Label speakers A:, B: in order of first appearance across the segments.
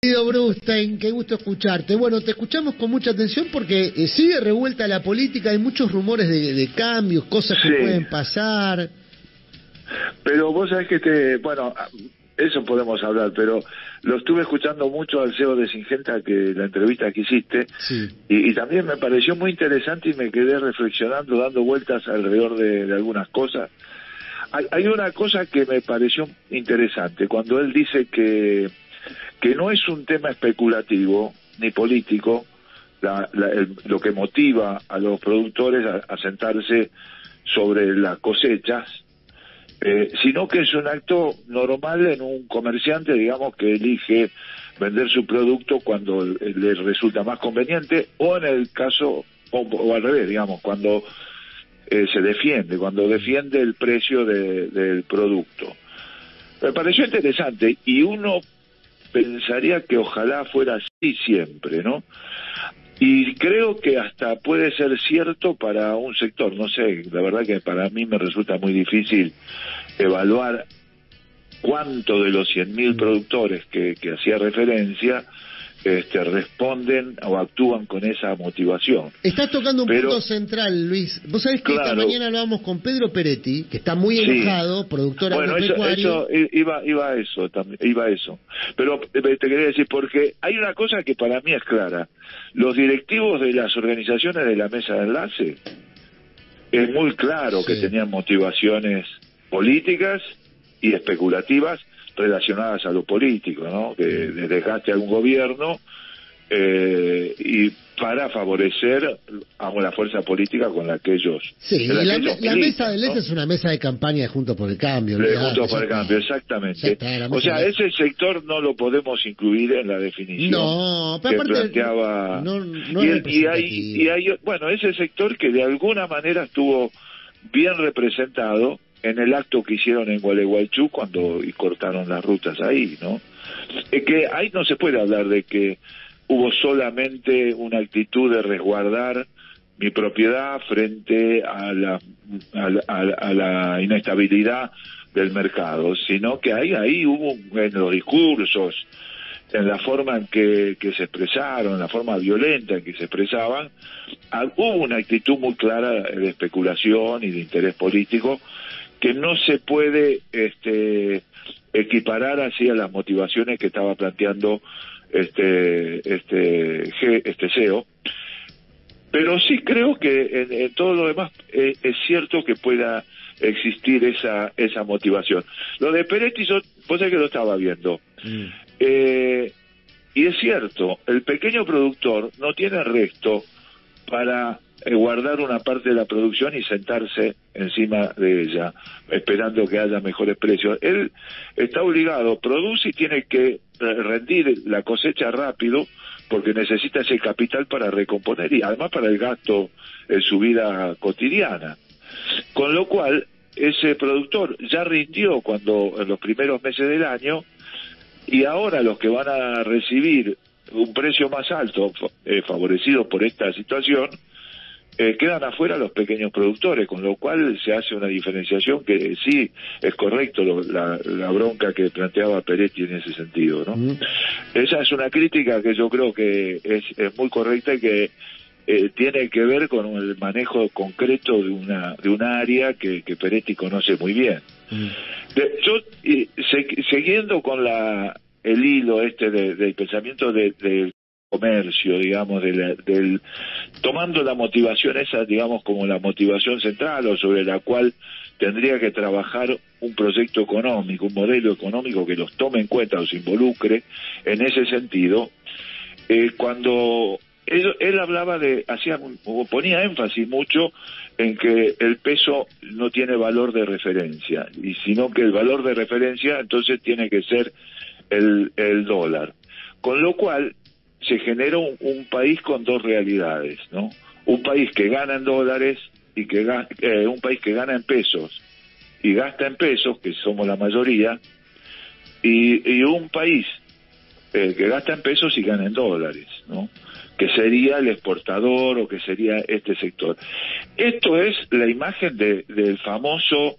A: Querido Brustein, qué gusto escucharte. Bueno, te escuchamos con mucha atención porque sigue revuelta la política, hay muchos rumores de cambios, cosas que pueden pasar.
B: Pero vos sabés que bueno, eso podemos hablar, pero lo estuve escuchando mucho al CEO de Syngenta, que la entrevista que hiciste, y también me pareció muy interesante y me quedé reflexionando, dando vueltas alrededor de algunas cosas. Hay una cosa que me pareció interesante, cuando él dice que no es un tema especulativo ni político lo que motiva a los productores a sentarse sobre las cosechas, sino que es un acto normal en un comerciante, digamos, que elige vender su producto cuando le resulta más conveniente, o en el caso, o al revés, digamos, cuando cuando defiende el precio del producto. Me pareció interesante, y uno pensaría que ojalá fuera así siempre, ¿no? Y creo que hasta puede ser cierto para un sector, no sé, la verdad que para mí me resulta muy difícil evaluar cuánto de los 100.000 productores que hacía referencia responden o actúan con esa motivación.
A: Estás tocando un punto central, Luis. Vos sabés que esta mañana hablábamos con Pedro Peretti, que está muy enojado, productor agropecuario.
B: Iba a eso. Pero te quería decir, porque hay una cosa que para mí es clara. Los directivos de las organizaciones de la mesa de enlace, es muy claro que tenían motivaciones políticas y especulativas relacionadas a lo político, ¿no? De desgaste a un gobierno y para favorecer a la fuerza política con la que ellos...
A: Sí, la mesa del Este, ¿no? Es una mesa de campaña de Juntos por el Cambio.
B: Juntos por el Cambio, exactamente. O sea, ese sector no lo podemos incluir en la definición que planteaba... Bueno, ese sector que de alguna manera estuvo bien representado en el acto que hicieron en Gualeguaychú cuando cortaron las rutas ahí, ¿no? Que ahí no se puede hablar de que hubo solamente una actitud de resguardar mi propiedad frente a la inestabilidad del mercado, sino que ahí hubo en los discursos, en la forma en que se expresaron, en la forma violenta en que se expresaban, hubo una actitud muy clara de especulación y de interés político que no se puede equiparar así a las motivaciones que estaba planteando este CEO. Pero sí creo que en todo lo demás es cierto que pueda existir esa motivación. Lo de Peretti, vos sabés que lo estaba viendo. Y es cierto, el pequeño productor no tiene resto para guardar una parte de la producción y sentarse encima de ella, esperando que haya mejores precios. Él está obligado, produce y tiene que rendir la cosecha rápido, porque necesita ese capital para recomponer y además para el gasto en su vida cotidiana. Con lo cual, ese productor ya rindió en los primeros meses del año, y ahora los que van a recibir un precio más alto, favorecidos por esta situación, quedan afuera los pequeños productores, con lo cual se hace una diferenciación que sí es correcto la bronca que planteaba Peretti en ese sentido, ¿no? Esa es una crítica que yo creo que es muy correcta y que tiene que ver con el manejo concreto de una área que Peretti conoce muy bien. Siguiendo con el hilo del pensamiento del comercio, digamos, tomando la motivación esa, digamos, como la motivación central o sobre la cual tendría que trabajar un proyecto económico, un modelo económico que los tome en cuenta, los involucre en ese sentido. Cuando él hablaba ponía énfasis mucho en que el peso no tiene valor de referencia, y sino que el valor de referencia entonces tiene que ser el dólar, con lo cual se genera un país con dos realidades, ¿no? Un país que gana en dólares y un país que gana en pesos y gasta en pesos, que somos la mayoría, y un país que gasta en pesos y gana en dólares, ¿no? Que sería el exportador, o que sería este sector. Esto es la imagen del famoso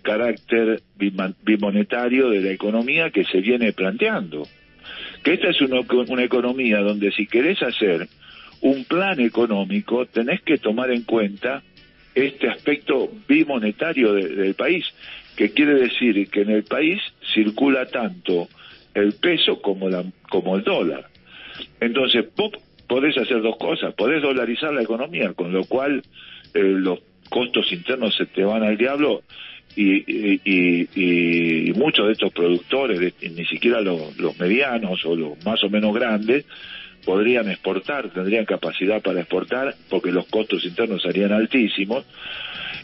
B: carácter bimonetario de la economía que se viene planteando, que esta es una economía donde si querés hacer un plan económico tenés que tomar en cuenta este aspecto bimonetario del país, que quiere decir que en el país circula tanto el peso como el dólar. Entonces vos podés hacer dos cosas: podés dolarizar la economía, con lo cual los costos internos se te van al diablo, y muchos de estos productores, ni siquiera los medianos o los más o menos grandes, podrían exportar, tendrían capacidad para exportar, porque los costos internos serían altísimos.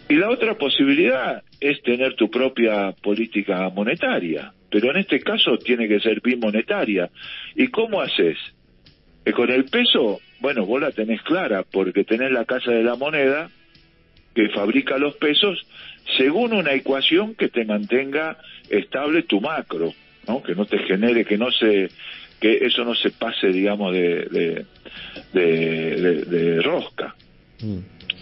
B: Y la otra posibilidad es tener tu propia política monetaria, pero en este caso tiene que ser bimonetaria. ¿Y cómo haces? Con el peso, bueno, vos la tenés clara, porque tenés la Casa de la Moneda, que fabrica los pesos según una ecuación que te mantenga estable tu macro, ¿no? Que no te genere, que eso no se pase, digamos, de rosca.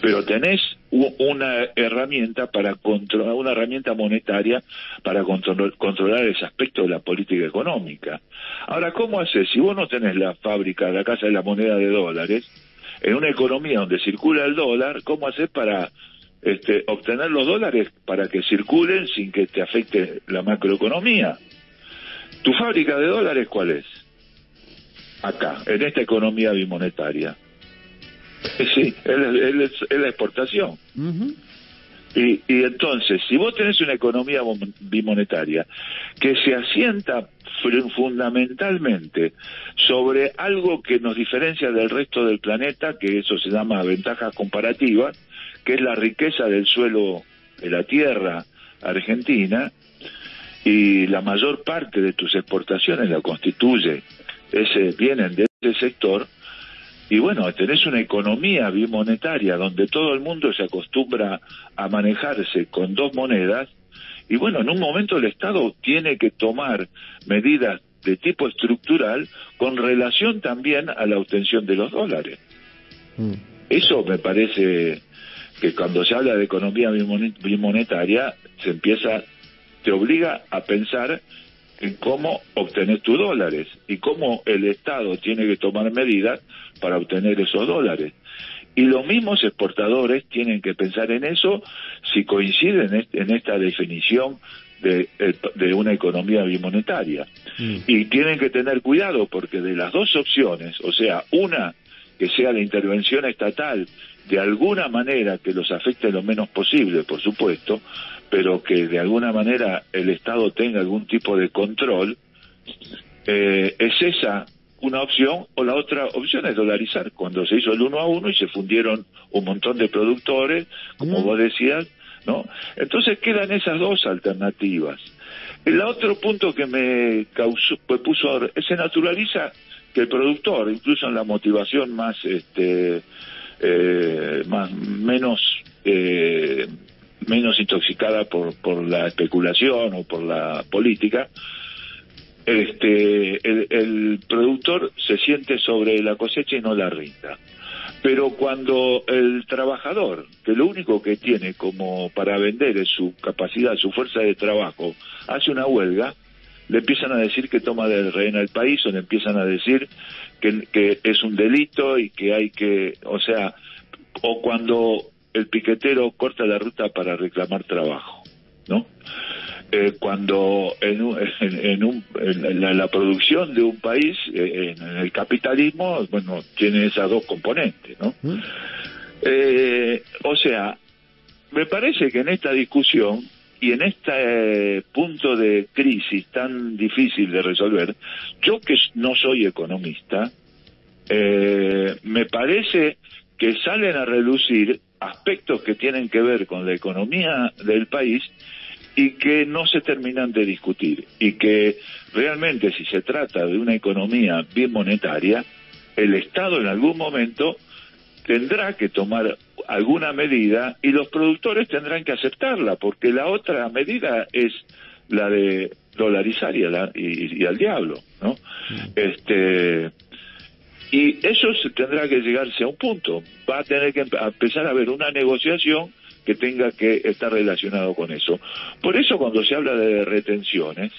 B: Pero tenés una herramienta para controlar, una herramienta monetaria para controlar ese aspecto de la política económica. Ahora, ¿cómo haces? Si vos no tenés la fábrica, la Casa de la Moneda de dólares, en una economía donde circula el dólar, ¿cómo haces para obtener los dólares para que circulen sin que te afecte la macroeconomía? ¿Tu fábrica de dólares cuál es? Acá, en esta economía bimonetaria. Sí, es la exportación. Y entonces, si vos tenés una economía bimonetaria que se asienta fundamentalmente sobre algo que nos diferencia del resto del planeta, que eso se llama ventajas comparativas, que es la riqueza del suelo de la tierra argentina, y la mayor parte de tus exportaciones la constituye vienen de ese sector. Y bueno, tenés una economía bimonetaria donde todo el mundo se acostumbra a manejarse con dos monedas, y bueno, en un momento el Estado tiene que tomar medidas de tipo estructural con relación también a la obtención de los dólares. Eso me parece que cuando se habla de economía bimonetaria te obliga a pensar en cómo obtener tus dólares y cómo el Estado tiene que tomar medidas para obtener esos dólares. Y los mismos exportadores tienen que pensar en eso si coinciden en esta definición de una economía bimonetaria. Y tienen que tener cuidado, porque de las dos opciones, o sea, una que sea la intervención estatal de alguna manera que los afecte lo menos posible, por supuesto, pero que de alguna manera el Estado tenga algún tipo de control, es esa una opción, o la otra opción es dolarizar, cuando se hizo el 1 a 1 y se fundieron un montón de productores, como vos decías, ¿no? Entonces quedan esas dos alternativas. El otro punto que me puso ahora, se naturaliza que el productor, incluso en la motivación menos intoxicada por la especulación o por la política, el productor se siente sobre la cosecha y no la rinda. Pero cuando el trabajador, que lo único que tiene como para vender es su capacidad, su fuerza de trabajo, hace una huelga, le empiezan a decir que toma de rehén al país, o le empiezan a decir que es un delito y que hay que, o cuando el piquetero corta la ruta para reclamar trabajo, ¿no? Cuando en la producción de un país, en el capitalismo, bueno, tiene esas dos componentes, ¿no? Me parece que en esta discusión y en este punto de crisis tan difícil de resolver, yo que no soy economista, me parece que salen a relucir aspectos que tienen que ver con la economía del país y que no se terminan de discutir, y que realmente, si se trata de una economía bimonetaria, el Estado en algún momento tendrá que tomar alguna medida y los productores tendrán que aceptarla, porque la otra medida es la de dolarizar y al diablo, ¿no? Y eso tendrá que llegarse a un punto. Va a tener que empezar a haber una negociación que tenga que estar relacionado con eso. Por eso, cuando se habla de retenciones,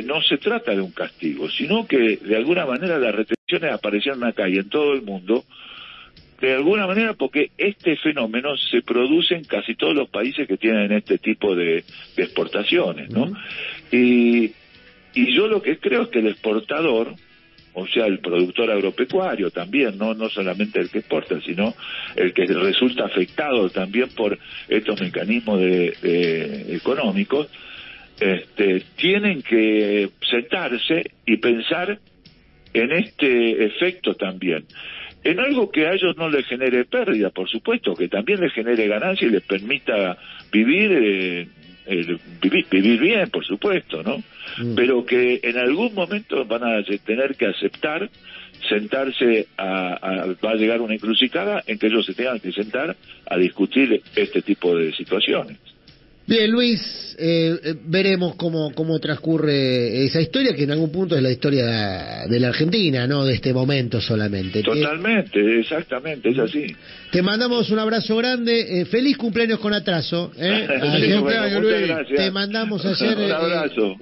B: no se trata de un castigo, sino que de alguna manera las retenciones aparecieron acá y en todo el mundo, de alguna manera porque este fenómeno se produce en casi todos los países que tienen este tipo de exportaciones, ¿no? Y yo lo que creo es que el exportador, o sea, el productor agropecuario también, no solamente el que exporta, sino el que resulta afectado también por estos mecanismos económicos, tienen que sentarse y pensar en este efecto también, en algo que a ellos no les genere pérdida, por supuesto, que también les genere ganancia y les permita vivir vivir bien, por supuesto, ¿no? Pero que en algún momento van a tener que aceptar sentarse va a llegar una encrucijada en que ellos se tengan que sentar a discutir este tipo de situaciones.
A: Bien, Luis, veremos cómo transcurre esa historia, que en algún punto es la historia de la Argentina, no de este momento solamente.
B: Totalmente, exactamente, es así.
A: Te mandamos un abrazo grande, feliz cumpleaños con atraso.
B: Bueno, muchas gracias.
A: Te mandamos ayer
B: un abrazo.